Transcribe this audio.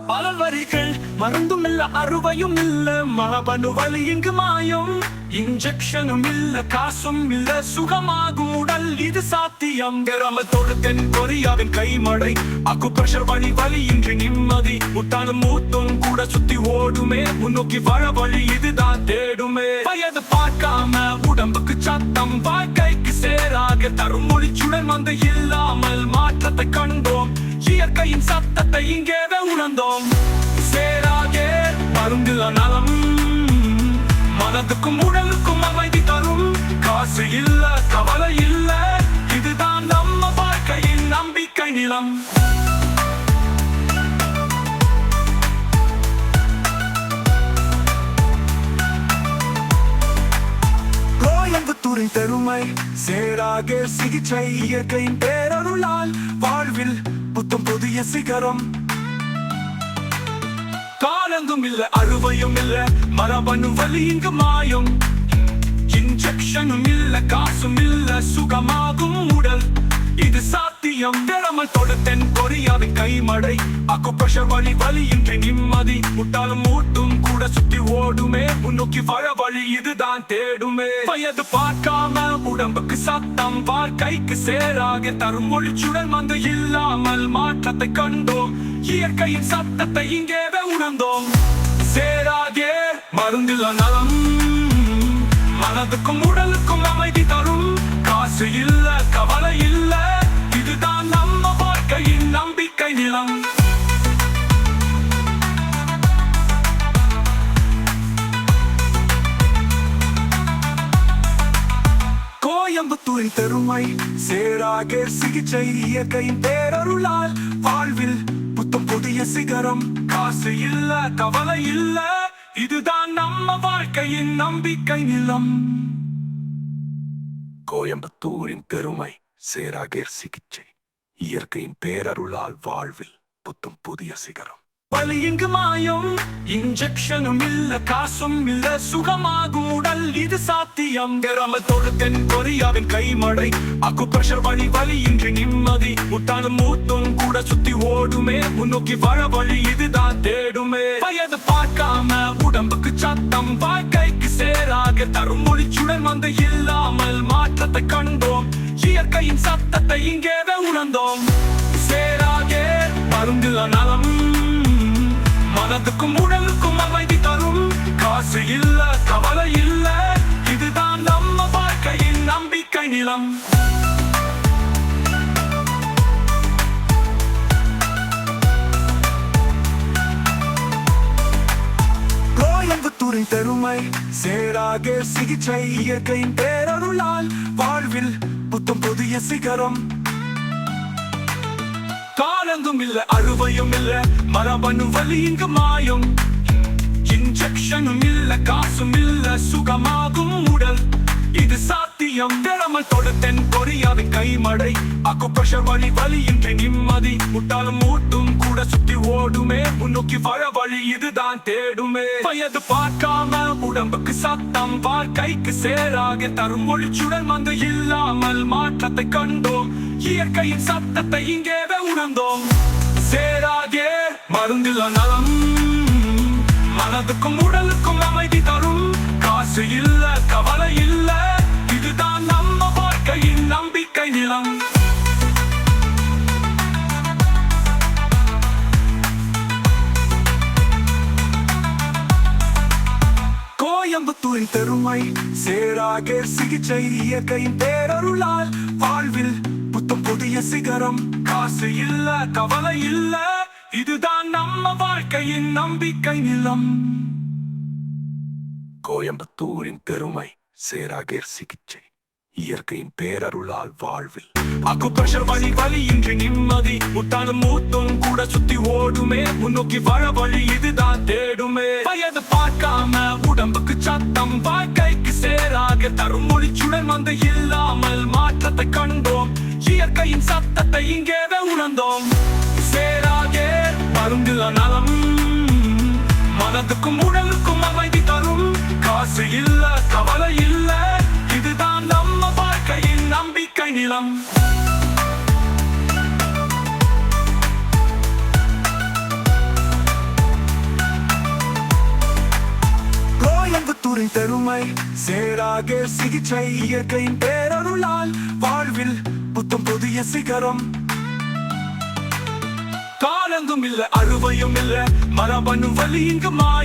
பல வரிகள் மருந்தும் இல்ல அறுவையும் இல்ல மரபணு வலி இங்கு மாயம் இன்ஜெக்ஷனும் இல்ல காசும் இல்ல சுகமாகும் உடல் இது சாத்தியம் கிராமத்தோடு தென் கொரியாவின் கைமடை அக்குப்ரெஷர் வலி இன்றி நிம்மதி முட்டானும் மூத்தும் கூட சுத்தி ஓடுமே முன்னோக்கி வாழ வழி இதுதான் தேடுமே வயது பார்க்காம உடம்புக்கு சத்தம் வாழ்க்கைக்கு சேராக தரும் மொழிச்சுடன் வந்து இல்லாமல் மாற்றத்தை கண்டோம் இயற்கையின் சத்தத்தை இங்கேவே உணர்ந்தோம் சேராக மருந்துல நலம் மனதுக்கும் உடலுக்கும் அமைதி தரும் காசு இல்ல கவலை இல்ல இதுதான் நம்ம வாழ்க்கையின் நம்பிக்கை நிலம் கோயம்புத்தூரின் பெருமை சேராக சிகிச்சை இயற்கையின் பேரருளால் வாழ்வில் புத்தம் புதிய சிகரம் காலங்கும் இல்ல அறுவையும் இல்ல மரபணு வலி இங்கு மாயும் இன்ஜெக்ஷனும் இல்ல காசும் இல்ல சுகமாகும் உடல் இது சாத்தியம் திறமல் தொடுத்தென் கொரியாவின் கைமடை அக்குப்ரெஷர் வலி இன்றி நிம்மதி முட்டாலும் மூட்டும் கூட சுத்தி ஓடுமே முன்னோக்கி வாழ வழி இதுதான் தேடுமே வயது பார்க்காம உடம்புக்கு சத்தம் வாழ்க்கைக்கு சேராக தரும் மொழிச்சுடன் வந்து இல்லாமல் மாற்றத்தை கண்டோம் இயற்கையின் சத்தத்தை இங்கேவே உணர்ந்தோம் சேராக மருந்துல நலம் மனதுக்கும் உடலுக்கும் அமைதி தரும் காசு இல்ல கவலை இல்ல இதுதான் நம்ம வாழ்க்கையின் நம்பிக்கை நிலம் கோயம்புத்தூரின் பெருமை சேராக சிகிச்சை இயற்கையின் பேரருளால் வாழ்வில் புத்தம் புதிய சிகரம் காசு இல்ல கவலை இல்ல இதுதான் நம்ம வாழ்க்கையின் நம்பிக்கை நிலம் கோயம்புத்தூரின் பெருமை சேராக சிகிச்சை இயற்கையின் பேரருளால் வாழ்வில் புத்தம் புதிய சிகரம் வலி இங்கு மாயம் இன்ஜெக்ஷனும் இல்ல காசும் இல்ல சுகமாகும் உடல் இது சாத்தியம் கிராமத்தோடு தென் கொரியாவின் கைமடை அக்குப்ரெஷர் வலி இன்றி நிம்மதி முட்டானும் மூத்தும் கூட சுத்தி ஓடுமே முன்னோக்கி வாழ வழி இதுதான் தேடுமே வயது பார்க்காம உடம்புக்கு சத்தம் வாழ்க்கைக்கு சேராக தரும் மொழிச்சுடன் வந்து இல்லாமல் மாற்றத்தை கண்டோம் இயற்கையின் சத்தத்தை இங்கேவே உணர்ந்தோம் சேராக மருந்துல நலம் மனதுக்கும் உடலுக்கும் அமைதி தரும் காசு இல்ல கவலை இல்ல இதுதான் நம்ம வாழ்க்கையின் நம்பிக்கை நிலம் கோயம்புத்தூரின் பெருமை சேராக சிகிச்சை இயற்கையின் பேரருளால் வாழ்வில் புத்தம் புதிய சிகரம் காலங்கும் இல்ல அறுவையும் இல்ல மரபணு வலி இங்கு மாயும் இன்ஜெக்ஷனும் இல்ல காசும் இல்ல சுகமாகும் உடல் இது சாத்தியம் திறமல் தொடுத்தென் கொரியாவின் கைமடை அக்குப்ரெஷர் வலி இன்றி நிம்மதி முட்டாலும் மூட்டும் கூட சுத்தி ஓடுமே முன்னோக்கி வாழ வழி இதுதான் தேடுமே வயது பார்க்காம உடம்புக்கு சத்தம் வாழ்க்கைக்கு சேராக தரும் மொழிச்சுடன் வந்து இல்லாமல் மாற்றத்தை கண்டோம் இயற்கையின் சத்தத்தை இங்கேவே உணர்ந்தோம் சேராக மருந்துல நலம் மனதுக்கும் உடலுக்கும் அமைதி தரும் காசு இல்ல கவலை இல்ல இதுதான் நம்ம வாழ்க்கையின் நம்பிக்கை நிலம் கோயம்புத்தூரின் பெருமை சேராக சிகிச்சை இயற்கையின் பேரருளால் வாழ்வில் புத்தம் புதிய சிகரம் காசு இல்ல கவலை இல்ல இதுதான் நம்ம வாழ்க்கையின் நம்பிக்கை நிலம் கோயம்புத்தூரின் பெருமை சேராக சிகிச்சை இயற்கையின் பேரருளால் வாழ்வில் அக்குப்ரெஷர் வலி இன்றி நிம்மதி முட்டானும் மூத்தும் கூட சுத்தி ஓடுமே முன்னோக்கி வாழ வழி இதுதான் தேடுமே வயது பார்க்காம உடம்புக்கு சத்தம் வாழ்க்கைக்கு சேராக தரும் மொழிச்சுடன் வந்து இல்லாமல் மாற்றத்தை கண்டோம் இயற்கையின் சத்தத்தை இங்கேவே உணர்ந்தோம் சேராக மருந்துல நலம் மனதுக்கும் உடலுக்கும் அமைதி தரும் காசு இல்ல கவலை இல்ல இதுதான் நம்ம வாழ்க்கையின் நம்பிக்கை நிலம் மருத்துவரின் பெருமை சேராக சிகிச்சை இயற்கையின் பேரருளால் வாழ்வில் புத்தம் புதிய சிகரம். காலங்கும் இல்ல அறுவையும் இல்ல மரபணு வலி இங்கு மாயம்.